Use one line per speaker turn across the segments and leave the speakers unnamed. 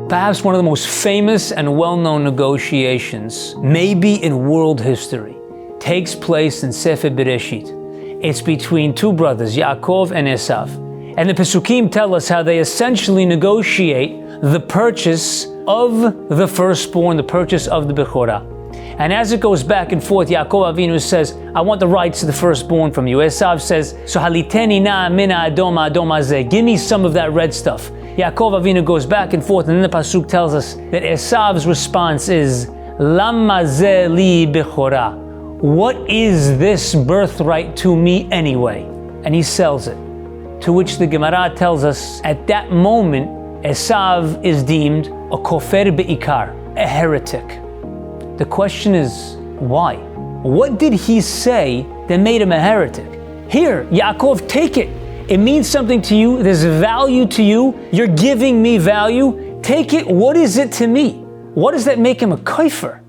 Perhaps one of the most famous and well-known negotiations, maybe in world history, takes place in Sefer Bereshit. It's between two brothers, Yaakov and Esav. And the Pesukim tell us how they essentially negotiate the purchase of the firstborn, the purchase of the Bechorah. And as it goes back and forth, Yaakov Avinu says, I want the rights to the firstborn from you. Esav says, so haliteni na mina adom hazeh. Give me some of that red stuff. Yaakov Avinu goes back and forth, and then the Pasuk tells us that Esav's response is, Lama ze li bechorah. What is this birthright to me anyway? And he sells it. To which the Gemara tells us, at that moment, Esav is deemed a kofer be'ikar, a heretic. The question is, why? What did he say that made him a heretic? Here, Yaakov, take it. It means something to you. There's value to you. You're giving me value. Take it. What is it to me? What does that make him a kaifer?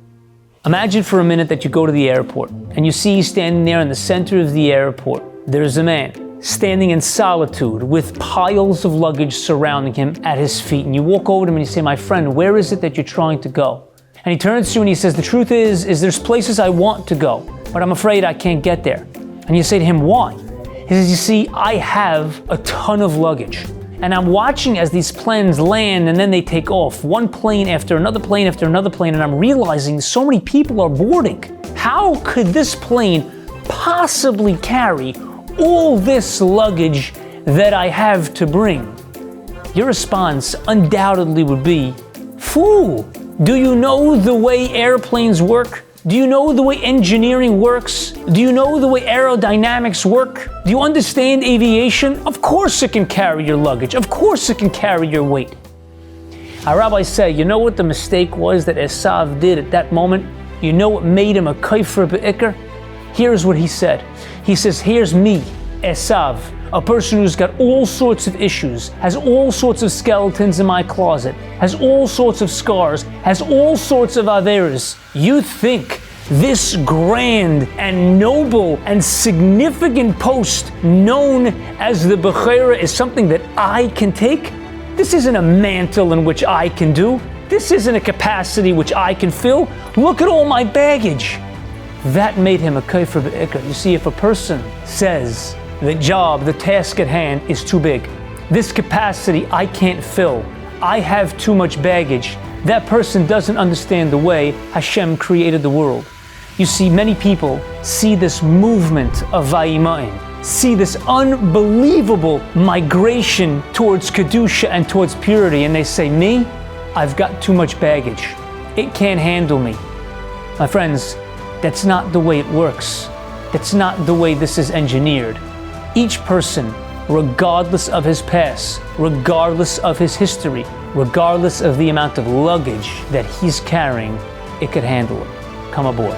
Imagine for a minute that you go to the airport and you see standing there in the center of the airport, there's a man standing in solitude with piles of luggage surrounding him at his feet. And you walk over to him and you say, my friend, where is it that you're trying to go? And he turns to you and he says, the truth is there's places I want to go, but I'm afraid I can't get there. And you say to him, why? He says, you see, I have a ton of luggage. And I'm watching as these planes land and then they take off, one plane after another plane after another plane, and I'm realizing so many people are boarding. How could this plane possibly carry all this luggage that I have to bring? Your response undoubtedly would be, fool, do you know the way airplanes work? Do you know the way engineering works? Do you know the way aerodynamics work? Do you understand aviation? Of course it can carry your luggage. Of course it can carry your weight. Our rabbis say, you know what the mistake was that Esav did at that moment? You know what made him a kaifer be'ikr? Here's what he said. He says, here's me, Esav, a person who's got all sorts of issues, has all sorts of skeletons in my closet, has all sorts of scars, has all sorts of averas. You think this grand and noble and significant post known as the Bechorah is something that I can take? This isn't a mantle in which I can do. This isn't a capacity which I can fill. Look at all my baggage. That made him a kaifer be'ikr. You see, if a person says, the job, the task at hand is too big, this capacity I can't fill, I have too much baggage, that person doesn't understand the way Hashem created the world. You see, many people see this movement of Vayimayim, see this unbelievable migration towards Kedusha and towards purity, and they say, me, I've got too much baggage. It can't handle me. My friends, that's not the way it works. That's not the way this is engineered. Each person, regardless of his past, regardless of his history, regardless of the amount of luggage that he's carrying, it could handle it. Come aboard.